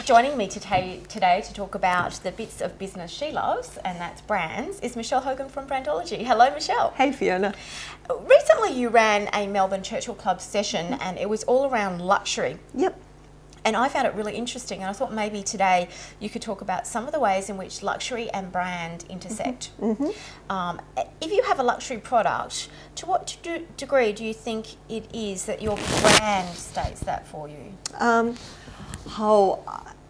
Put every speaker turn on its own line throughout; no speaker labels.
Joining me today to talk about the bits of business she loves, and that's brands, is Michel Hogan from Brandology. Hello, Michelle.
Hey, Fiona.
Recently you ran a Melbourne Churchill Club session and it was all around luxury.
Yep.
And I found it really interesting, and I thought maybe today you could talk about some of the ways in which luxury and brand intersect. If you have a luxury product, to what degree do you think it is that your brand states that for you?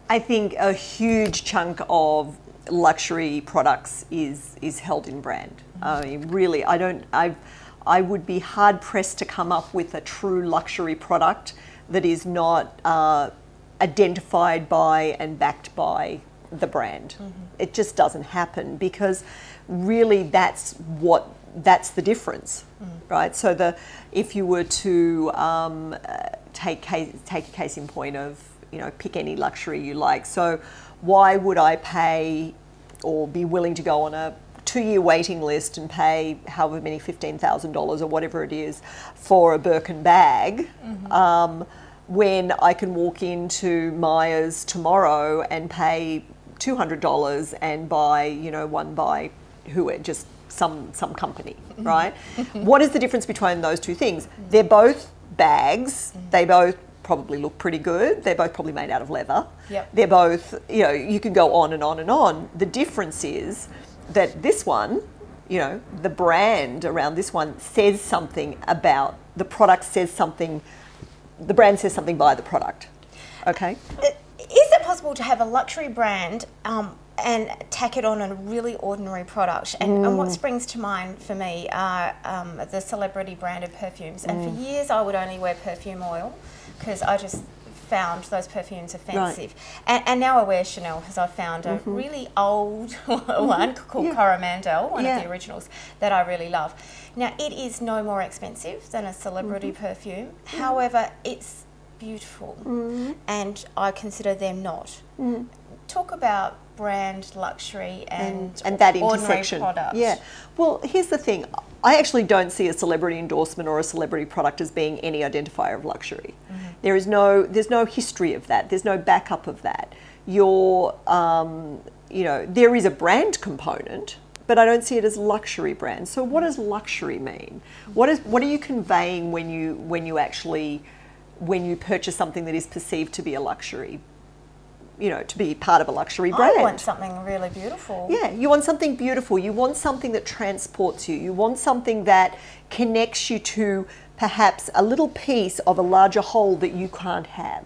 I think a huge chunk of luxury products is held in brand. I mean, really, I would be hard pressed to come up with a true luxury product that is not identified by and backed by the brand. It just doesn't happen, because really that's the difference, right? So if you were to take a case in point of, pick any luxury you like. So why would I pay or be willing to go on a 2-year waiting list and pay however many $15,000 or whatever it is for a Birkin bag, when I can walk into Myers tomorrow and pay $200 and buy, one by just some company, right? What is the difference between those two things? They're both bags. They both probably look pretty good. They're both probably made out of leather.
Yep.
They're both, you can go on and on and on. The difference is that this one, the brand around this one says something about the product, the brand says something by the product. Okay?
Is it possible to have a luxury brand and tack it on a really ordinary product? And what springs to mind for me are the celebrity branded perfumes. And for years I would only wear perfume oil because I just found those perfumes offensive. Right. And now I wear Chanel because I found a really old one called Coromandel, one of the originals, that I really love. Now, it is no more expensive than a celebrity perfume. However, it's beautiful, and I consider them not. Talk about brand luxury and
that intersection.
Products.
Yeah. Well, here's the thing. I actually don't see a celebrity endorsement or a celebrity product as being any identifier of luxury. There's no history of that. There's no backup of that. There is a brand component, but I don't see it as luxury brand. So what does luxury mean? What are you conveying when you purchase something that is perceived to be a luxury? To be part of a luxury brand.
I want something really beautiful.
Yeah, you want something beautiful. You want something that transports you. You want something that connects you to perhaps a little piece of a larger whole that you can't have.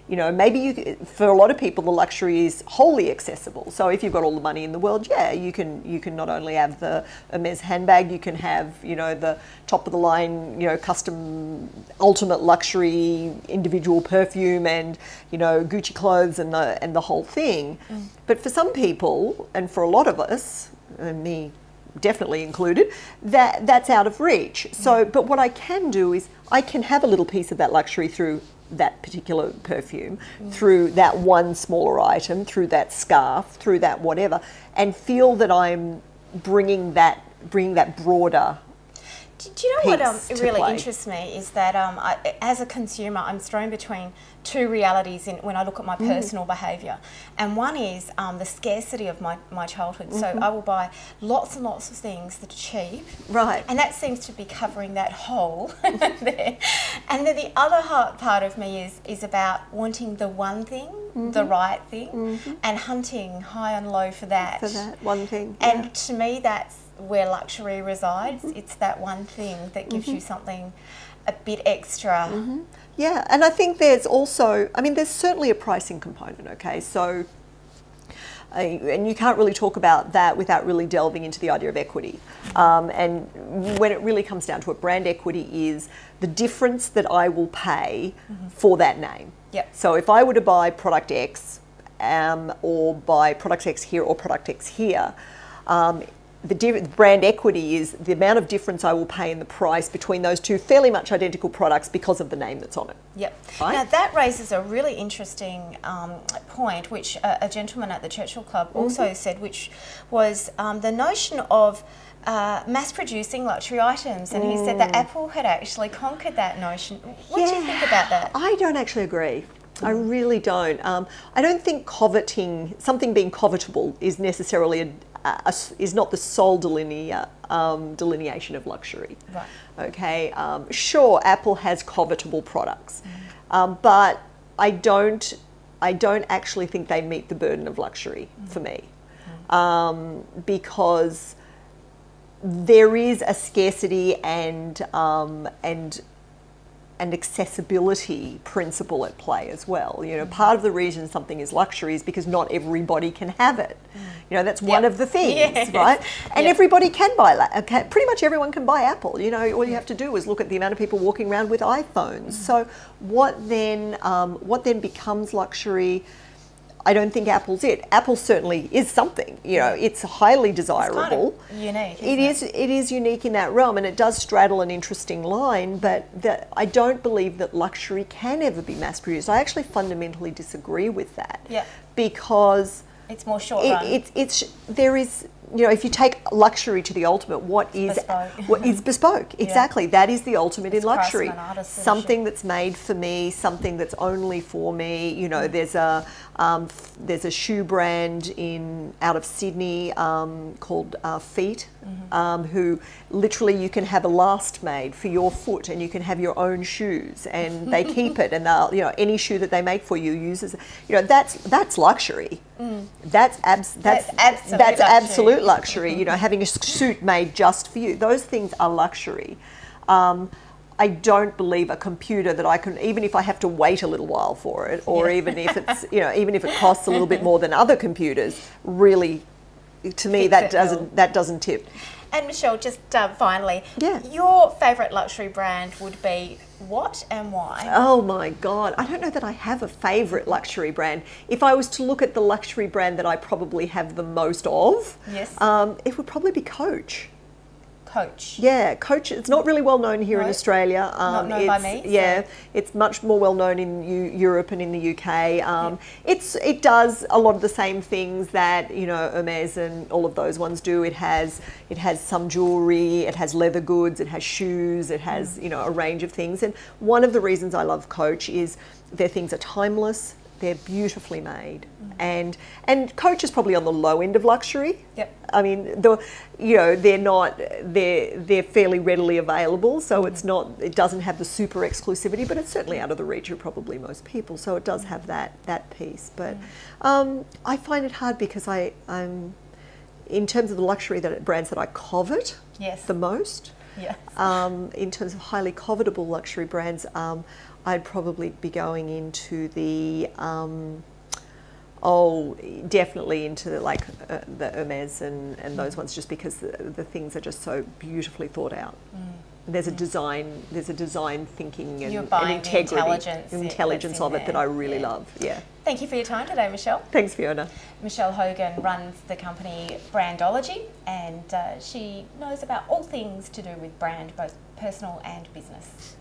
Maybe for a lot of people, the luxury is wholly accessible. So if you've got all the money in the world, yeah, you can not only have the Hermes handbag, you can have, the top of the line, custom ultimate luxury individual perfume and, Gucci clothes and the whole thing. But for some people, and for a lot of us, and me definitely included, that's out of reach. So, but what I can do is I can have a little piece of that luxury through that particular perfume, through that one smaller item, through that scarf, through that whatever, and feel that I'm bringing that broader.
Do you know what really interests me is that as a consumer, I'm thrown between two realities when I look at my personal behaviour. And one is the scarcity of my childhood. So I will buy lots and lots of things that are cheap.
Right.
And that seems to be covering that hole there. And then the other part of me is about wanting the one thing, the right thing, and hunting high and low for that.
For that one thing.
And to me, that's where luxury resides. It's that one thing that gives you something a bit extra.
Yeah, and I think there's also, there's certainly a pricing component, okay? So, and you can't really talk about that without really delving into the idea of equity. And when it really comes down to it, brand equity is the difference that I will pay for that name.
Yep.
So if I were to buy product X, or buy product X here or product X here, the brand equity is the amount of difference I will pay in the price between those two fairly much identical products because of the name that's on it.
Yep.
Right?
Now that raises a really interesting point, which a gentleman at the Churchill Club also said, which was the notion of mass producing luxury items, and he said that Apple had actually conquered that notion. What do you think about that?
I don't actually agree. I really don't. I don't think coveting, something being covetable is necessarily is not the sole delineation of luxury.
Right.
Okay. Sure, Apple has covetable products, but I don't actually think they meet the burden of luxury for me, because there is a scarcity and accessibility principle at play as well. You know, part of the reason something is luxury is because not everybody can have it. You know, that's one of the things, right? And everybody can buy, pretty much everyone can buy Apple. You know, all you have to do is look at the amount of people walking around with iPhones. So what then becomes luxury? I don't think Apple's it. Apple certainly is something. You know, it's highly desirable.
It's kind of unique.
It is unique in that realm, and it does straddle an interesting line. But I don't believe that luxury can ever be mass produced. I actually fundamentally disagree with that.
Yeah.
Because
it's more short run.
There is, you know, if you take luxury to the ultimate, what is bespoke? Exactly. That is the ultimate in luxury. Something that's made for me, something that's only for me. You know, there's a shoe brand out of Sydney called Feet, who literally you can have a last made for your foot, and you can have your own shoes, and they keep it, and you know, any shoe that they make for you uses, you know, that's luxury. That's absolute luxury. You know, having a suit made just for you, those things are luxury. I don't believe a computer that I can, even if I have to wait a little while for it, or even if it's, you know, even if it costs a little bit more than other computers, really, to me, that doesn't tip.
And Michelle, just finally, your favourite luxury brand would be what and why?
Oh my God, I don't know that I have a favourite luxury brand. If I was to look at the luxury brand that I probably have the most of, it would probably be Coach.
Coach.
Yeah, Coach. It's not really well known here in Australia.
Not known by me.
Yeah, it's much more well known in Europe and in the UK. It does a lot of the same things that, you know, Hermes and all of those ones do. It has some jewelry, it has leather goods, it has shoes, it has, you know, a range of things. And one of the reasons I love Coach is their things are timeless. They're beautifully made, and Coach is probably on the low end of luxury.
Yep.
I mean, they're fairly readily available, so it doesn't have the super exclusivity, but it's certainly out of the reach of probably most people. So it does have that piece. But I find it hard because I'm in terms of the luxury brands that I covet the most.
Yes.
In terms of highly covetable luxury brands, I'd probably be going into the, definitely into the Hermes and those ones, just because the things are just so beautifully thought out. There's a design thinking and integrity, intelligence of it that I really love. Yeah.
Thank you for your time today, Michelle.
Thanks, Fiona.
Michel Hogan runs the company Brandology, and she knows about all things to do with brand, both personal and business.